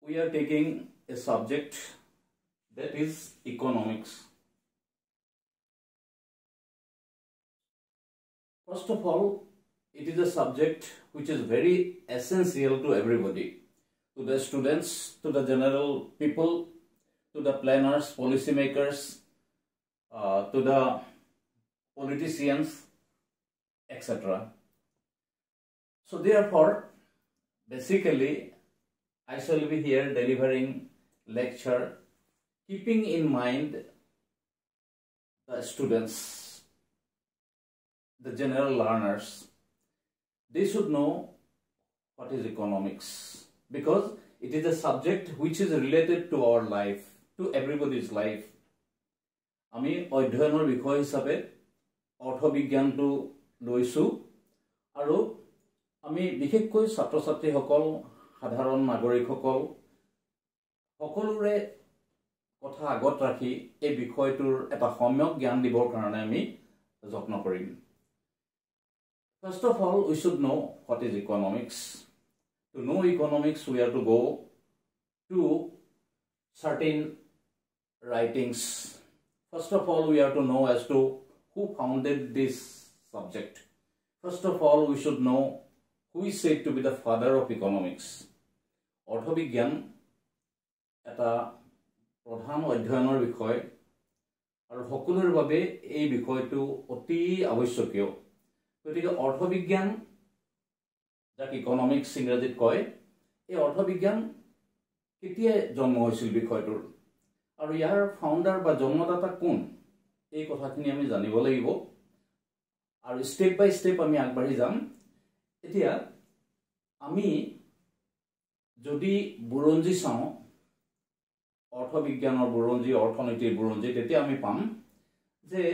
we are taking a subject that is economics. First of all, it is a subject which is very essential to everybody, to the students, to the general people, to the planners, policymakers, to the politicians, etc. So therefore, basically, I shall be here delivering lecture, keeping in mind the students, the general learners. They should know what is economics, because it is a subject which is related to our life, to everybody's life. আমি অধ্যয়নৰ বিষয় হিচাপে অৰ্থবিজ্ঞানটো লৈছো আৰু আমি বিশেষকৈ ছাত্ৰ ছাত্ৰীসকল সাধাৰণ নাগৰিকসকল সকলোৰে কথা আগত ৰাখি এই বিষয়টোৰ এটা সম্যক জ্ঞান দিবৰ কাৰণে আমি যত্ন কৰিম। First of all, we should know what is economics. To know economics, we have to go to certain writings. First of all, we have to know as to who founded this subject. First of all, we should know who is said to be the father of economics. অৰ্থবিজ্ঞান এটা প্ৰধান অধ্যয়নৰ বিষয় আৰু সকলোৰে বাবে এই বিষয়টো অতি আৱশ্যকীয়। গতিকে অৰ্থবিজ্ঞান যাক ইকনমিক্স ইংৰাজীত কয়, এই অৰ্থবিজ্ঞান কেতিয়া জন্ম হৈছিল বিষয়টোৰ আৰু ইয়াৰ ফাউণ্ডাৰ বা জন্মদাতা কোন, এই কথাখিনি আমি জানিব লাগিব আৰু ষ্টেপ বাই ষ্টেপ আমি আগবাঢ়ি যাম। এতিয়া আমি যদি বুৰঞ্জী চাওঁ, অৰ্থবিজ্ঞানৰ বুৰঞ্জী, অৰ্থনীতিৰ বুৰঞ্জী, তেতিয়া আমি পাম যে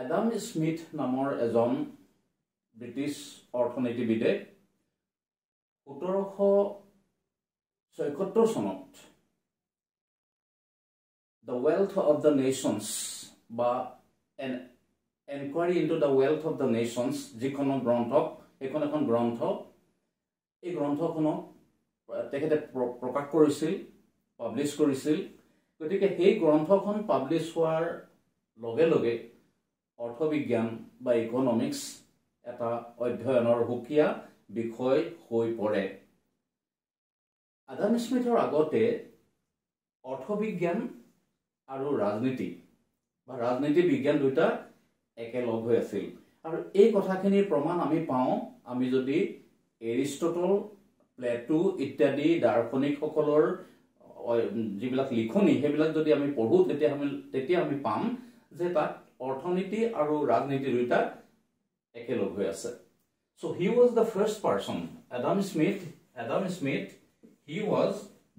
এডাম স্মিথ নামৰ এজন ব্ৰিটিছ অৰ্থনীতিবিদে 1776 চনত The Wealth of the Nations বা an Enquiry into the Wealth of the Nations যিখন গ্ৰন্থ, এইখন এখন গ্ৰন্থ, এই গ্ৰন্থখনক তেখেতে প্ৰকাশ কৰিছিল, পাব্লিছ কৰিছিল। গতিকে সেই গ্ৰন্থখন পাব্লিছ হোৱাৰ লগে লগে অৰ্থবিজ্ঞান বা ইকনমিক্স এটা অধ্যয়নৰ সুকীয়া বিষয় হৈ পৰে। আডাম স্মিথৰ আগতে অৰ্থবিজ্ঞান আৰু ৰাজনীতি বা ৰাজনীতি বিজ্ঞান দুটা একেলগ হৈ আছিল আৰু এই কথাখিনিৰ প্ৰমাণ আমি পাওঁ আমি যদি এৰিষ্টটল, প্লেটো ইত্যাদি দাৰ্শনিকসকলৰ যিবিলাক লিখনি সেইবিলাক যদি আমি পঢ়ো তেতিয়া আমি পাম যে তাত অৰ্থনীতি আৰু ৰাজনীতি দুটা একেলগ হৈ আছে। So he was the first person, Adam Smith, he was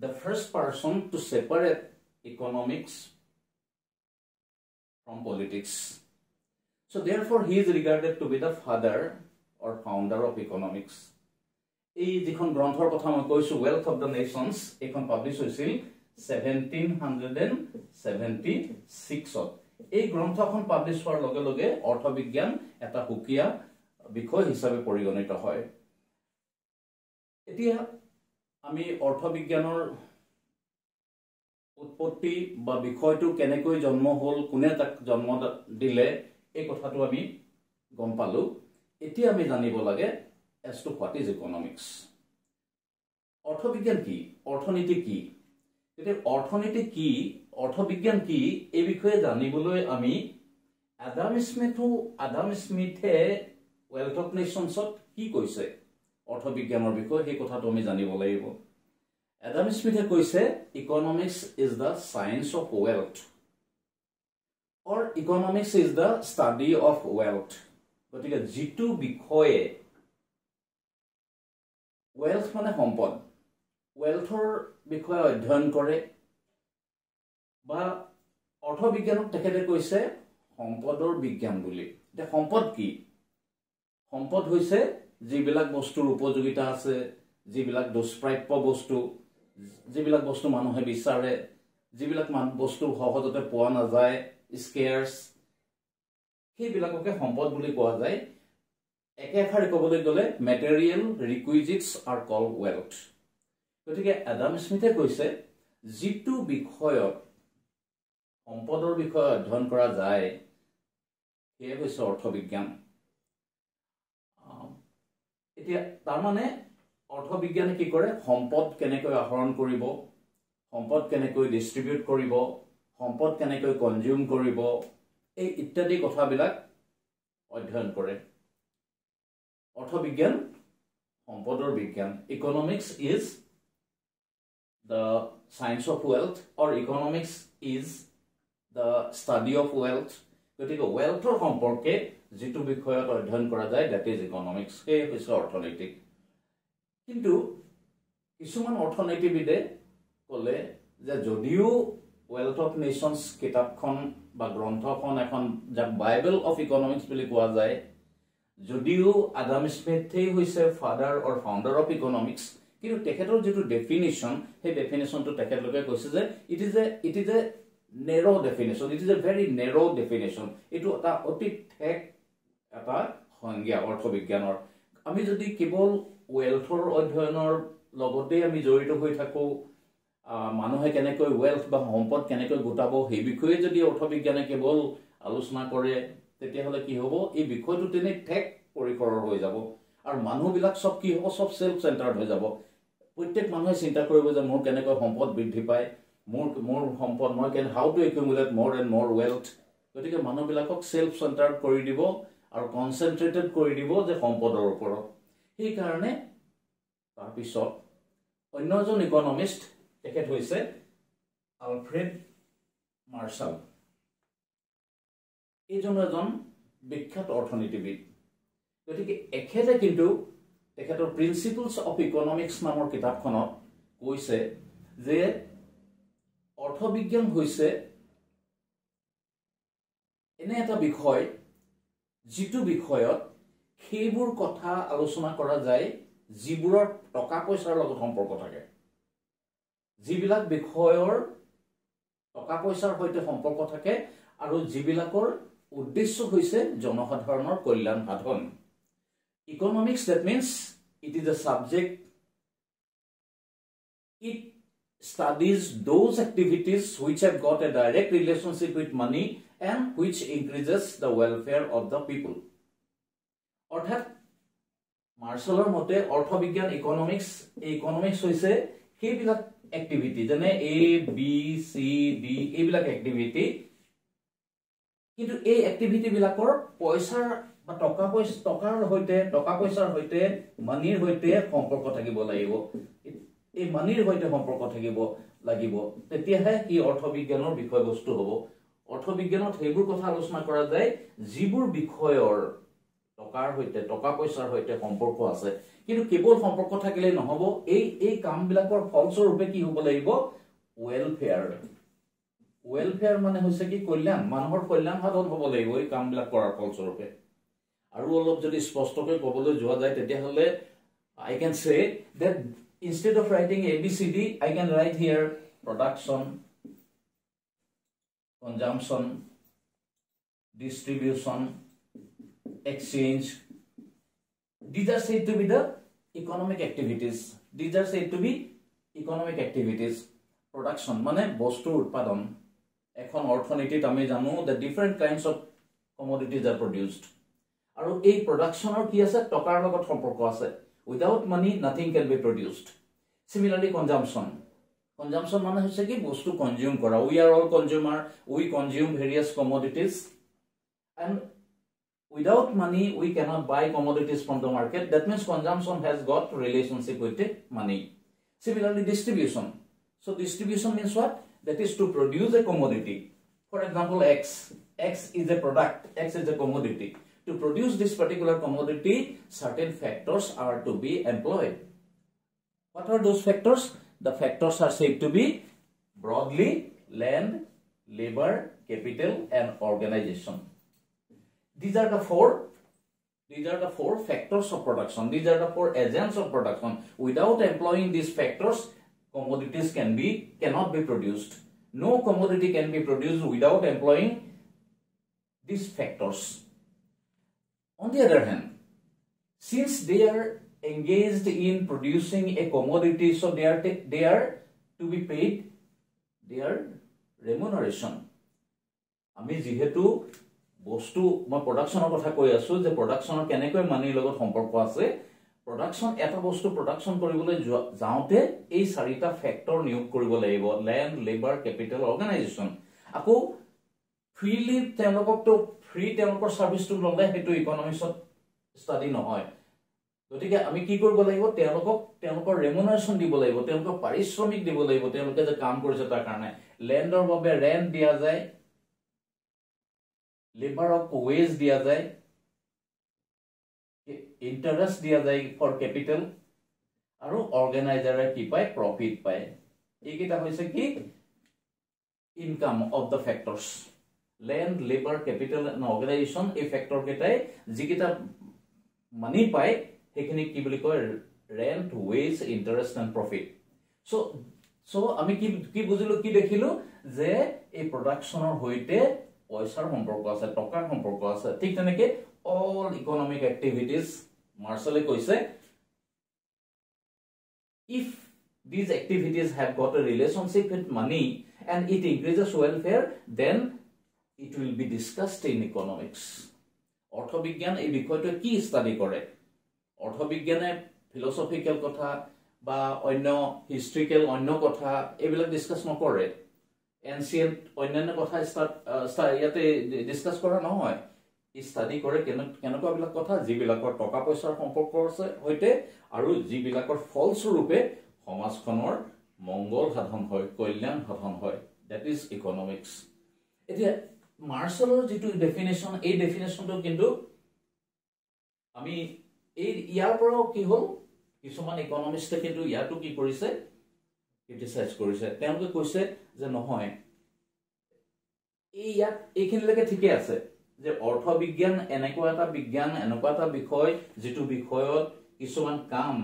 the first person to separate economics from politics. So therefore he is regarded to be the father or founder of economics. এই যিখন গ্ৰন্থৰ কথা মই কৈছো, Wealth of the Nations, এইখন publish হৈছিল 1776 এই গ্ৰন্থখন পাব্লিছ হোৱাৰ লগে লগে অৰ্থবিজ্ঞান এটা সুকীয়া বিষয় হিচাপে পৰিগণিত হয়। এতিয়া আমি অৰ্থবিজ্ঞানৰ উৎপত্তি বা বিষয়টো কেনেকৈ জন্ম হ'ল, কোনে তাক জন্ম দিলে, এই কথাটো আমি গম পালো। এতিয়া আমি জানিব লাগে as to what is economics. অৰ্থবিজ্ঞান কি, অৰ্থনীতি কি, এতিয়া অৰ্থনীতি কি, অৰ্থবিজ্ঞান কি, এই বিষয়ে জানিবলৈ আমি আডাম স্মিথে Wealth of Nationsত কি কৈছে অৰ্থবিজ্ঞানৰ বিষয়ে, সেই কথাটো আমি জানিব লাগিব। আডাম স্মিথে কৈছে economics is the science of wealth or economics is the study of wealth. গতিকে যিটো বিষয়ে ৱেল্থ মানে সম্পদ, ৱেল্থৰ বিষয়ে অধ্যয়ন কৰে বা অৰ্থবিজ্ঞানক তেখেতে কৈছে সম্পদৰ বিজ্ঞান বুলি। এতিয়া সম্পদ কি? সম্পদ হৈছে যিবিলাক বস্তুৰ উপযোগিতা আছে, যিবিলাক দুষ্প্ৰাপ্য বস্তু, যিবিলাক বস্তু মানুহে বিচাৰে, যিবিলাক বস্তু সহজতে পোৱা নাযায়, স্কেয়াৰ্ছ, সেইবিলাককে সম্পদ বুলি কোৱা যায়। একেফাৰে ক'বলৈ গ'লে material requisites are called wealth. গতিকে এডাম স্মিথে কৈছে যিটো বিষয়ত সম্পদৰ বিষয়ে অধ্যয়ন কৰা যায় সেয়া হৈছে অৰ্থবিজ্ঞান। এতিয়া তাৰমানে অৰ্থবিজ্ঞানে কি কৰে, সম্পদ কেনেকৈ আহৰণ কৰিব, সম্পদ কেনেকৈ ডিষ্ট্ৰিবিউট কৰিব, সম্পদ কেনেকৈ কনজিউম কৰিব, এই ইত্যাদি কথাবিলাক অধ্যয়ন কৰে। অৰ্থবিজ্ঞান সম্পদৰ বিজ্ঞান। Economics is the science of wealth or economics is the study of wealth. গতিকে wealthৰ সম্পৰ্কে যিটো বিষয়ত অধ্যয়ন কৰা যায় that is economics, সেই হৈছে অৰ্থনৈতিক। কিন্তু কিছুমান অৰ্থনীতিবিদে ক'লে যে যদিও wealth of nations কিতাপখন বা গ্ৰন্থখন এখন যাক বাইবেল অফ ইকনমিক্স বুলি কোৱা যায়, যদিও আডাম স্মিথেই হৈছে father or founder of economics, কিন্তু তেখেতৰ যেটো ডেফিনিশ্যন, সেই ডেফিনিশ্যনটো তেখেতলোকে কৈছে যে it is a narrow' definition, it is a very narrow' definition. এইটো এটা অতি ঠেক এটা সংজ্ঞা অৰ্থবিজ্ঞানৰ। আমি যদি কেৱল ৱেলথৰ অধ্যয়নৰ লগতে আমি জড়িত হৈ থাকোঁ, মানুহে কেনেকৈ ৱেলথ বা সম্পদ কেনেকৈ গোটাব সেই বিষয়ে যদি অৰ্থবিজ্ঞানে কেৱল আলোচনা কৰে, তেতিয়াহ'লে কি হ'ব, এই বিষয়টো তেনেই ঠেক পৰিসৰৰ হৈ যাব আৰু মানুহবিলাক চব কি হ'ব, চব সেলফ চেণ্টাৰ্ড হৈ যাব। প্ৰত্যেক মানুহে চিন্তা কৰিব যে মোৰ কেনেকৈ সম্পদ বৃদ্ধি পায়, মোৰ সম্পদ মই হাউ টু একিউমুলেট মোৰ এণ্ড মোৰ ৱেলথ। গতিকে মানুহবিলাকক সেলফ চেণ্টাৰ্ড কৰি দিব আৰু কনচেনট্ৰেটেড কৰি দিব যে সম্পদৰ ওপৰত। সেইকাৰণে তাৰপিছত অন্য এজন ইকনমিষ্ট, তেখেত হৈছে আলফ্ৰেড মাৰ্শ্বাল। এইজন এজন বিখ্যাত অৰ্থনীতিবিদ। গতিকে এখেতে কিন্তু তেখেতৰ প্ৰিন্সিপলছ অফ ইকনমিক্স নামৰ কিতাপখনত কৈছে যে অৰ্থবিজ্ঞান হৈছে এনে এটা বিষয় যিটো বিষয়ত সেইবোৰ কথা আলোচনা কৰা যায় যিবোৰৰ টকা পইচাৰ লগত সম্পৰ্ক থাকে, যিবিলাক বিষয়ৰ টকা পইচাৰ সৈতে সম্পৰ্ক থাকে আৰু যিবিলাকৰ উদ্দেশ্য হৈছে জনসাধাৰণৰ কল্যাণ সাধন। Economics, that means it is a subject, it studies those activities which have got a direct relationship with money and which increases the welfare of the people. অৰ্থাৎ মাৰ্শ্বালৰ মতে অৰ্থবিজ্ঞান ইকনমিক্স হৈছে সেইবিলাক এক্টিভিটি, যেনে ABCD এইবিলাক এক্টিভিটি, কিন্তু এই activity বিলাকৰ পইচাৰ বা টকা পইচাৰ সৈতে মানিৰ সৈতে সম্পৰ্ক থাকিব লাগিব। এই মানিৰ সৈতে সম্পৰ্ক থাকিব লাগিব, তেতিয়াহে কি অৰ্থবিজ্ঞানৰ বিষয়বস্তু হ'ব। অৰ্থবিজ্ঞানত সেইবোৰ কথা আলোচনা কৰা যায় যিবোৰ বিষয়ৰ টকা পইচাৰ সৈতে সম্পৰ্ক আছে। কিন্তু কেৱল সম্পৰ্ক থাকিলেই নহ'ব, এই কামবিলাকৰ ফলস্বৰূপে কি হ'ব লাগিব, ৱেলফেয়াৰ মানে হৈছে কি, কল্যাণ, মানুহৰ কল্যাণ সাধন হ'ব লাগিব এই কামবিলাক কৰাৰ ফলস্বৰূপে। আৰু অলপ যদি স্পষ্টকৈ ক'বলৈ যোৱা যায় তেতিয়াহ'লে I can say that instead of writing ABCD, I can write here production, consumption, distribution, exchange. These are said to be the economic activities. Production মানে বস্তুৰ উৎপাদন। এখন অৰ্থনীতিত আমি জানো the different kinds of commodities are produced. আৰু এই প্ৰডাকশ্যনৰ কি আছে, টকাৰ লগত সম্পৰ্ক আছে। Without money nothing can be produced. Similarly consumption মানে হৈছে কি, বস্তু কনজিউম কৰা। We are all consumer, we consume various commodities and without money we cannot buy commodities from the market. That means consumption has got relationship with money. Similarly distribution. So distribution means what? That is to produce a commodity. For example, X is a product, X is a commodity. To produce this particular commodity, certain factors are to be employed. What are those factors? The factors are said to be broadly land, labor, capital and organization. These are the four factors of production. These are the four agents of production. Without employing these factors, commodities cannot be produced. No commodity can be produced without employing these factors. On the other hand, since they are engaged in producing a commodity, so they are to be paid their remuneration. আমি যেহেতু বস্তু মই প্ৰডাকশনৰ কথা কৈ আছো যে প্ৰডাকশনৰ কেনেকৈ মানিৰ লগত সম্পৰ্ক আছে প্ৰডাকশন এটা বস্তু প্ৰডাকশন কৰিবলৈ যাওতে এই চাৰিটা ফ্যাক্টৰ নিয়োগ কৰিব লাগিব ল্যান্ড লেবাৰ ক্যাপিটাল অৰ্গানাইজেশন আকৌ ফ্ৰীলি তেওঁলোকক তো ফ্ৰী তেওঁলোকৰ সাৰ্ভিসটো ললে হেতু ইকোনমিক্সত ষ্টাডি নহয় গতিকে আমি কি কৰিব লাগিব তেওঁলোকৰ ৰেমুনাৰেশন দিব লাগিব তেওঁলোকৰ পাৰিশ্ৰমিক দিব লাগিব তেওঁলোকে যে কাম কৰিছে তাৰ কাৰণে ল্যান্ডৰ বাবে ৰেন্ট দিয়া যায় লেবাৰক ওয়েজ দিয়া যায় interest दिया जाए for capital আৰু organizer কি পায় profit পায় এইকেইটা হৈছে কি income of the factors land labor capital and organization এই ফ্যাক্টৰ কেইটাই যিকেইটা মানি পায় হেখিনি কি বুলি কয় rent wage interest and profit so আমি কি বুজিলো কি দেখিলো যে এই প্ৰডাকশনৰ হৈতে পইচাৰ সম্পৰ্ক আছে টকাৰ সম্পৰ্ক আছে ঠিক তেনেকে all economic activities Marshall কৈছে if these activities have got a relationship with money and it increases welfare then it will be discussed in economics অৰ্থবিজ্ঞান এই বিষয়টো কি ষ্টাডি কৰে অৰ্থবিজ্ঞানে ফিলসফিক্যাল কথা বা অন্য হিস্ট্ৰিক্যাল অন্য কথা এইবিলাক ডিসকাস নকৰে এনসিয়েন্ট অন্যান্য কথা ইয়াতে ডিসকাস কৰা নহয় ষ্টাডি কৰে কেনেকুৱা বিলাক কথা যিবিলাকৰ টকা পইচাৰ সম্পৰ্ক আছে হৈতে আৰু যিবিলাকৰ ফলস্বৰূপে সমাজখনৰ মংগল সাধন হয় কল্যাণ সাধন হয় দ্যাট ইজ ইকোনমিক্স এতিয়া মাৰ্শালৰ যেটো ডেফিনেশন এই ডেফিনেশনটো কিন্তু আমি এই ইয়াৰ পৰা কি হল কিছুমান ইকোনমিস্টে কিন্তু ইয়াটো কি কৰিছে ক্ৰিটিসাইজ কৰিছে তেওঁলোকে কৈছে যে নহয় এই ইয়াত এইখিনিলৈকে ঠিকে আছে যে অৰ্থবিজ্ঞান এনেকুৱা এটা বিজ্ঞান এনেকুৱা এটা বিষয় যেটো বিষয়ত কিছুমান কাম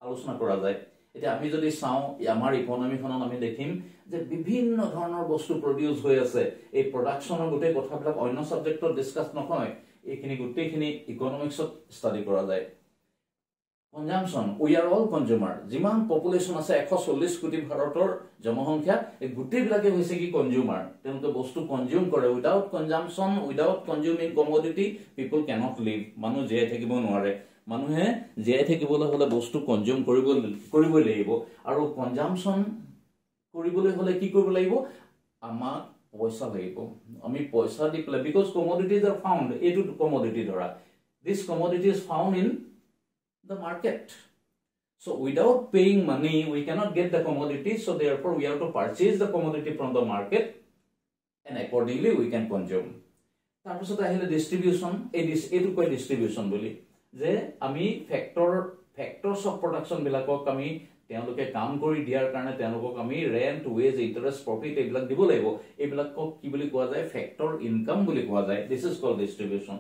আলোচনা কৰা যায় এটা আমি যদি চাও আমাৰ ইকোনমিখনত আমি দেখিম যে বিভিন্ন ধৰণৰ বস্তু প্ৰডিউস হৈ আছে এই প্ৰডাকশনৰ গোটেই কথাবিলাক অন্য সাবজেক্টত ডিসকাস নহয় এইখিনি গোটেইখিনি ইকোনমিক্সত ষ্টাডি কৰা যায় consumption we are all consumer যিমান পপুলেশন আছে 140 কোটি ভাৰতৰ জনসংখ্যা এই গুটি বিলাকে হৈছে কি কনজিউমাৰ তেওঁলোকে বস্তু কনজিউম কৰে without consumption without consuming commodity people cannot live মানুহ জীয়াই থাকিব নোৱাৰে মানুহে জীয়াই থাকিবলৈ হলে বস্তু কনজিউম কৰিব লাগিব আৰু কনজাম্পশন কৰিবলৈ হলে কি কৰিব লাগিব আমাক পইচা লাগিব আমি পইচা দি play because commodities are found এটো commodity ধৰা this commodity is found in the market so without paying money we cannot get the commodity so therefore we have to purchase the commodity from the market and accordingly we can consume তাৰপিছত আহিলে ডিস্ট্ৰিবিউশন এটো কয় ডিস্ট্ৰিবিউশন বুলি যে আমি ফ্যাক্টৰস of production বিলাকক আমি তেওঁলোকে কাম কৰি দিয়াৰ কাৰণে তেওঁলোকক আমি ৰেন্ট ওয়েজ ইন্টাৰেষ্ট প্ৰফিট এইবিলাক দিব লাগিব এইবিলাকক কি বুলি কোৱা যায় ফ্যাক্টৰ ইনকাম বুলি কোৱা যায় দিস ইজ কল্ড ডিস্ট্ৰিবিউশন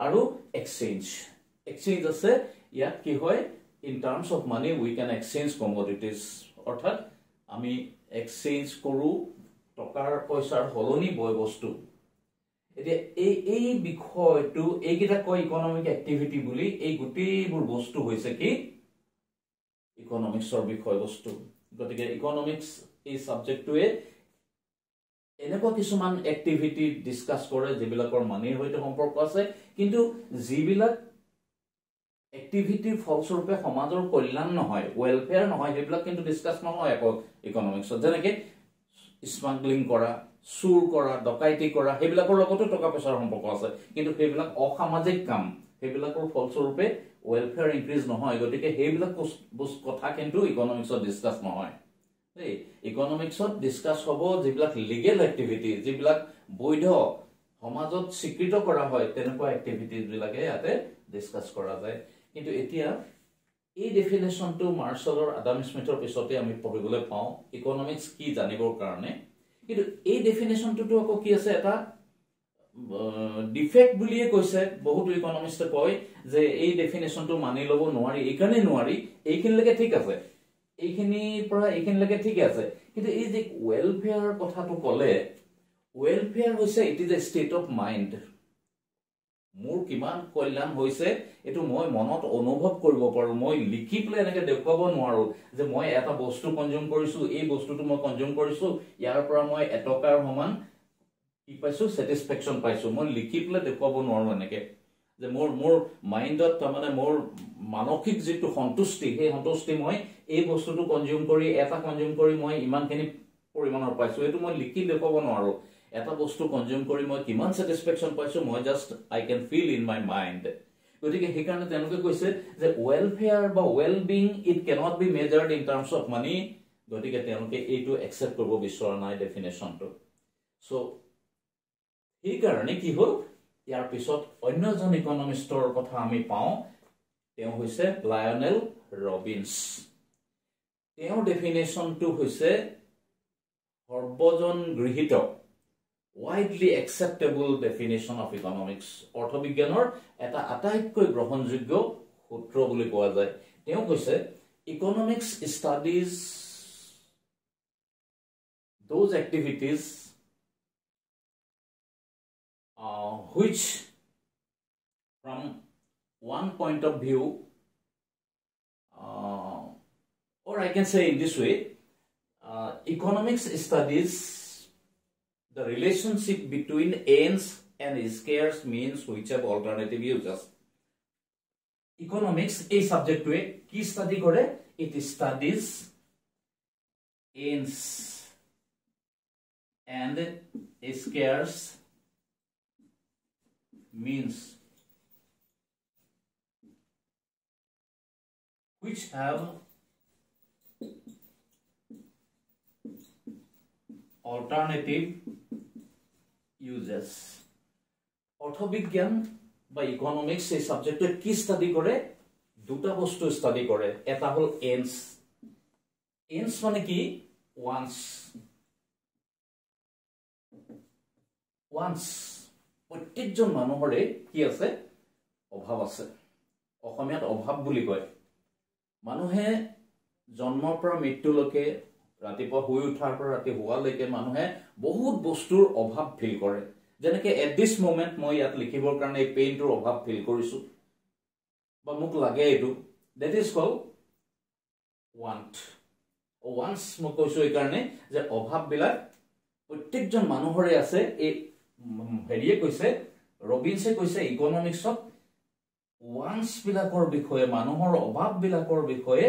আৰু এক্সচেঞ্জ আছে ইয়াত কি হয় in terms of money we can exchange commodities অৰ্থাৎ আমি এক্সচেঞ্জ কৰো টকাৰ পইচাৰ হলনি বয় বস্তু এতিয়া এই বিষয়টো এইকিটা কয় ইকোনমিক এক্টিভিটি বুলি এই গুটিবোৰ বস্তু হৈছে কি ইকোনমিক্সৰ বিষয় বস্তু গতিকে ইকোনমিক্স এই সাবজেক্টটোৱে এনেকুৱা কিছুমান এক্টিভিটি ডিসকাস কৰে যিবিলাকৰ মানিৰ হৈতে সম্পৰ্ক আছে কিন্তু যিবিলাক এক্টিভিটি ফলস্বৰূপে সমাজৰ কল্যাণ নহয় ওয়েলফেয়াৰ নহয় হেবিলাক কিন্তু ডিসকাস নহয় আকৌ ইকোনমিক্সত যেনেকে স্মাগলিং কৰা চুৰ কৰা ডকাইতি কৰা হেবিলাকৰ লগতো টকা পইচাৰ সম্পৰ্ক আছে কিন্তু হেবিলাক অসামাজিক কাম হেবিলাকৰ ফলস্বৰূপে ওয়েলফেয়াৰ ইনক্ৰিজ নহয় গতিকে হেবিলাক কথা কিন্তু ইকোনমিক্সত ডিসকাস নহয় এই ইকোনমিক্সত ডিসকাস হ'ব যিবিলাক লিগেল এক্টিভিটি যিবিলাক বৈধ সমাজত স্বীকৃত কৰা হয় তেনেকুৱা এক্টিভিটিজ বিলাকে ইয়াতে ডিসকাস কৰা যায় কিন্তু এতিয়া এই ডেফিনেশনটো মাৰ্শালৰ আডাম স্মিথৰ পিছতে আমি পঢ়িবলৈ পাওঁ ইকোনমিক্স কি জানিবৰ কাৰণে কিন্তু এই ডেফিনেশনটো আকৌ কি আছে এটা ডিফেক্ট বুলিয়ে কৈছে বহুত ইকোনমিস্টে কয় যে এই ডেফিনেশনটো মানি লব নোৱাৰি এইকাৰণে নোৱাৰি এইখিনিলৈকে ঠিক আছে এইখিনিৰ পৰা এইখিনিলৈকে ঠিক আছে কিন্তু এই যে ওয়েলফেয়াৰ কথাটো কলে ওয়েলফেয়াৰ হৈছে it is a state of mind মোৰ কিমান কল্যাণ হৈছে এটো মই মনত অনুভৱ কৰিব পাৰো মই লিখি প্লে এনেকে দেখুৱাব নোৱাৰো যে মই এটা বস্তু কনজিউম কৰিছো এই বস্তুটো মই কনজিউম কৰিছো ইয়াৰ পৰা মই এটকাৰ সমান কি পাইছো স্যাটিসফ্যাকশন পাইছো মই লিখি প্লে দেখুৱাব নোৱাৰো এনেকে যে মোৰ মাইন্ডত মানে মোৰ মানসিক যেটো সন্তুষ্টি সেই সন্তুষ্টি মই এই বস্তুটো কনজিউম কৰি এটা কনজিউম কৰি মই ইমানখিনি পৰিমাণৰ পাইছো এটো মই লিখি দেখুৱাব নোৱাৰো এটা বস্তু কনজিউম কৰি মই কিমান স্যাটিসফ্যাকশন পাইছো মই just I can feel in my mind গতিকে সেই কাৰণে তেওঁলোকে কৈছে যে ওয়েলফেয়াৰ বা well being it cannot be measured in terms of money গতিকে তেওঁলোকে এইটো একসেপ্ট কৰিব বিচৰা নাই ডেফিনেশনটো সো এই কাৰণে কি হ'ল ইয়াৰ পিছত অন্যজন ইকোনমিষ্টৰ কথা আমি পাওঁ তেওঁ হৈছে লায়নেল ৰবিন্স তেওঁৰ ডেফিনেশনটো হৈছে সৰ্বজন গৃহীত widely acceptable definition of economics অৰ্থবিজ্ঞানৰ এটা আটাইতকৈ গ্ৰহণযোগ্য সূত্ৰ বুলি কোৱা যায় তেওঁ কৈছে economics studies those activities which from one point of view or I can say in this way economics studies the relationship between ends and scarce means which have alternative uses. Economics a subject to key study kore it studies ends and scarce means which have alternative uses অৰ্থবিজ্ঞান বা economics এই সাবজেক্টে কি study কৰে দুটা বস্তু study কৰে এটা হল ends ends মানে কি ওয়ান্স প্ৰত্যেকজন মানুহৰে কি আছে অভাৱ আছে অসমীয়াত অভাৱ বুলি কয় মানুহে জন্মৰ পৰা মৃত্যুলৈকে ৰাতিপুৱা শুই উঠাৰ পৰা ৰাতি হোৱালৈকে মানুহে বহুত বস্তুৰ অভাৱ ফিল কৰে যেনেকে এট দিস মোমেন্ট মই ইয়াত লিখিবৰ কাৰণে এই পেইনটোৰ অভাৱ ফিল কৰিছো বা মোক লাগে এটো that is call want once মই কৈছো এই কাৰণে যে অভাৱ বিলাক প্ৰত্যেকজন মানুহৰে আছে এই হেৰিয়ে কৈছে ৰবিনছে কৈছে ইকোনমিক্সত ওয়ান্স বিলাকৰ বিষয়ে মানুহৰ অভাৱ বিলাকৰ বিষয়ে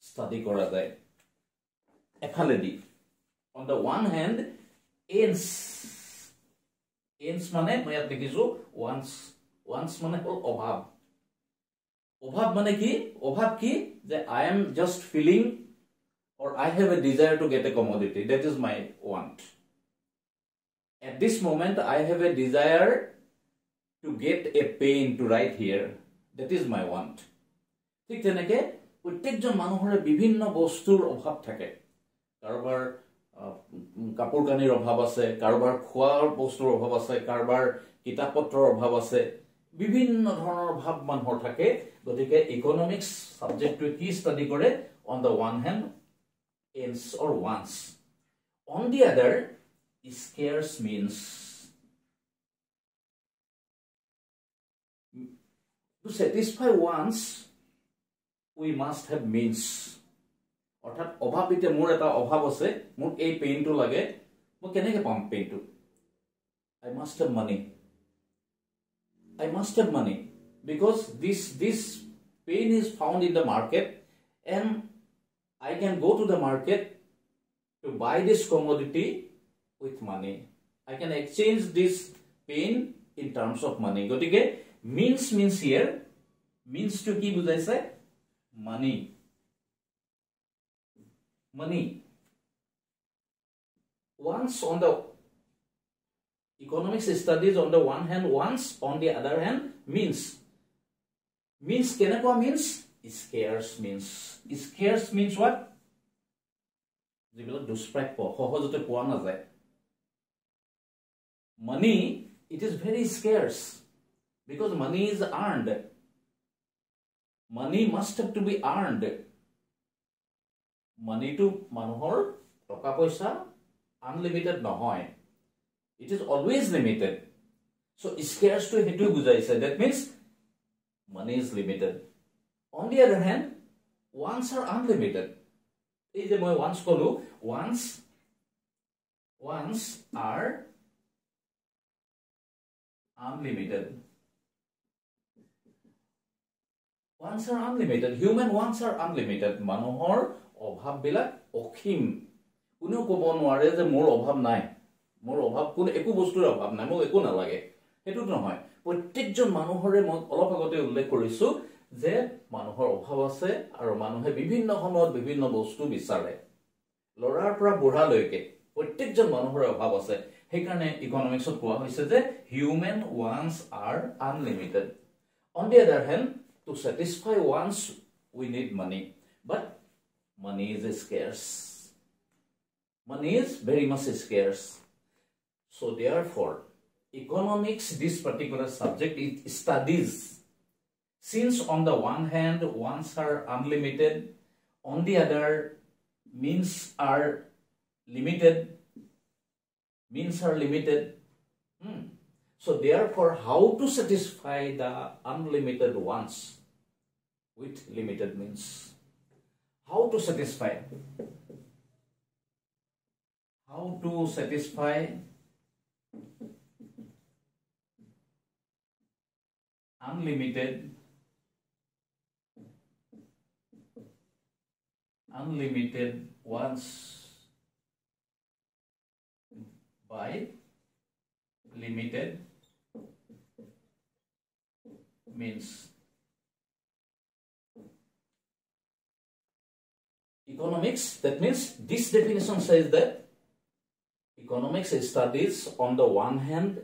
ষ্টাডি কৰা যায় এফালেদি on the one hand ends মানে মই ইয়াত দেখিছো once মানে হল অভাৱ মানে কি যে I am just feeling or I have a desire to get a commodity that is my want at this moment I have a desire to get a pen to write here that is my want ঠিক তেনেকে প্ৰত্যেকজন মানুহৰ বিভিন্ন বস্তুৰ অভাৱ থাকে কাৰোবাৰ কাপোৰ কানিৰ অভাৱ আছে কাৰোবাৰ খোৱাৰ বস্তুৰ অভাৱ আছে কাৰোবাৰ কিতাপ পত্ৰৰ অভাৱ আছে বিভিন্ন ধৰণৰ অভাৱ মানুহৰ থাকে গতিকে ইকোনমিক্স সাবজেক্টটো কি ষ্টাডি কৰে on the one hand ends or wants on the other scarce means to satisfy wants we must have means অর্থাৎ অভাৱ এতিয়া মোৰ এটা অভাৱ আছে মোক এই পেইনটো লাগে মই কেনেকৈ পাম পেইনটো I must have money because this pain is found in the market and I can go to the market to buy this commodity with money I can exchange this pain in terms of money গতিকে means here means to কি বুজাইছে money once on the economics studies on the one hand once on the other hand means kenekwa means scarce means what যেগুলো দুষ্প্রাপ্য সহজতে পোৱা নাযায় money it is very scarce because money is earned money must have to be earned money to মানুহৰ টকা পইচা unlimited নহয় it is always limited So scarce to hetu bujaise. That means money is limited. On the other hand, wants are unlimited. Is the wants kolu wants are unlimited. Wants are unlimited. Human wants are unlimited. Manohor obhab bilak okhim. Kuno kobo nware je mor obhab nai. Mor obhab kun eku bostur obhab nai. Mok eku nalage. Hetu nohoy. Prottekjon manohore মই অলপ আগতে উল্লেখ কৰিছো যে মানুহৰ অভাৱ আছে আৰু মানুহে বিভিন্ন সময়ত বিভিন্ন বস্তু বিচাৰে লৰাৰ পৰা বুঢ়া লৈকে প্ৰত্যেকজন মানুহৰ অভাৱ আছে সেই কাৰণে ইকনমিক্সত কোৱা হৈছে যে human wants are unlimited on the other hand to satisfy wants we need money but money is scarce money is very much scarce so therefore economics this particular subject it studies since on the one hand wants are unlimited on the other means are limited so therefore how to satisfy the unlimited wants with limited means how to satisfy unlimited wants by limited means. Economics, that means this definition says that economics studies on the one hand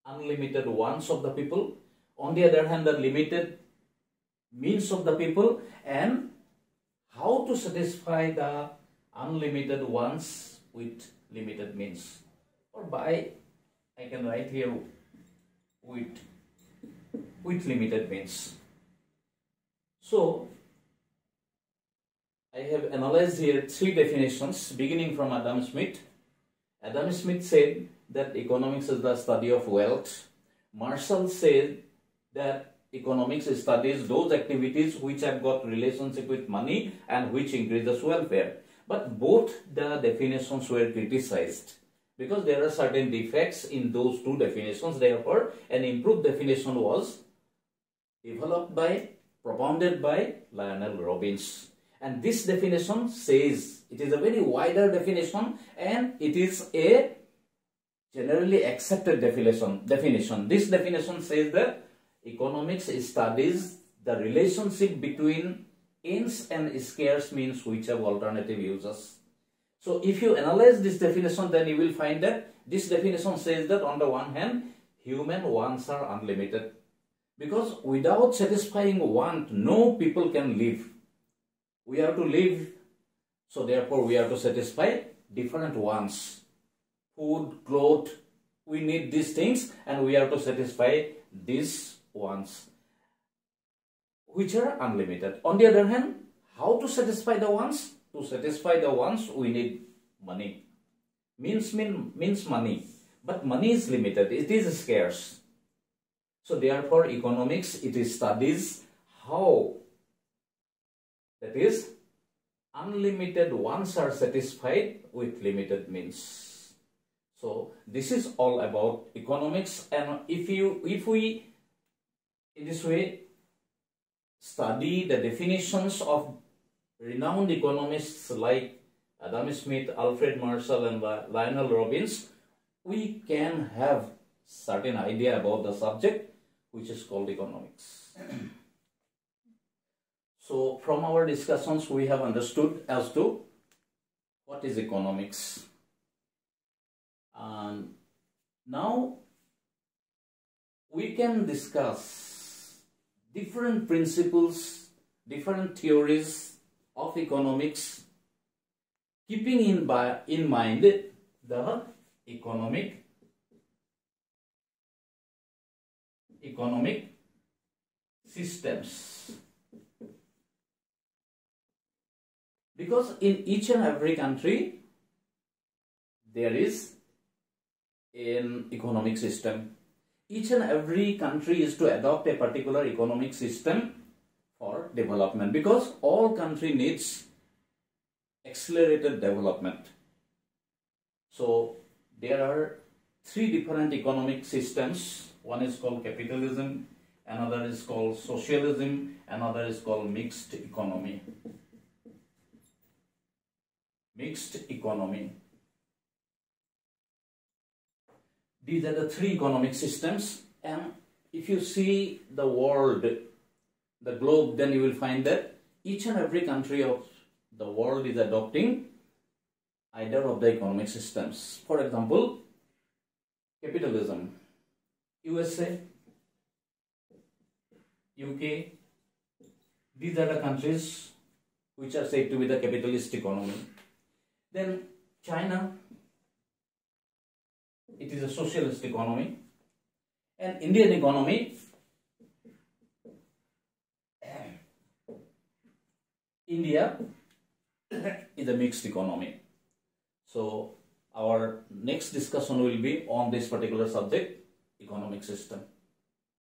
unlimited wants of the people, on the other hand the limited means of the people, and how to satisfy the unlimited wants with limited means, or by I can write here with limited means. So I have analyzed here three definitions beginning from Adam Smith. Adam Smith said that economics is the study of wealth. Marshall said that economics studies those activities which have got relationship with money and which increases welfare. But both the definitions were criticized because there are certain defects in those two definitions. Therefore, an improved definition was propounded by Lionel Robbins. And this definition says it is a very wider definition and it is a generally accepted definition. This definition says that economics studies the relationship between ends and scarce means which have alternative uses. So if you analyze this definition, then you will find that this definition says that on the one hand, human wants are unlimited. Because without satisfying want, no people can live. We have to live, so therefore we have to satisfy different wants. Food, clothes, we need these things and we have to satisfy these wants, which are unlimited. On the other hand, how to satisfy the wants? To satisfy the wants, we need money. Means money. But money is limited. It is scarce. So therefore, economics, it studies how, that is, unlimited wants are satisfied with limited means. So this is all about economics. And if we in this way study the definitions of renowned economists like Adam Smith, Alfred Marshall and Lionel Robbins, we can have certain idea about the subject which is called economics. So from our discussions we have understood as to what is economics. Now we can discuss different principles, different theories of economics, keeping in mind the economic systems. Because in each and every country there is an economic system. each and every country is to adopt a particular economic system for development, because all country needs accelerated development. So there are three different economic systems. One is called capitalism, another is called socialism, another is called mixed economy. Mixed economy. These are the three economic systems, and if you see the world, the globe, then you will find that each and every country of the world is adopting either of the economic systems. For example, capitalism. USA, UK, these are the countries which are said to be the capitalist economy. Then China, it is a socialist economy. And Indian economy, India is a mixed economy. So our next discussion will be on this particular subject, economic system.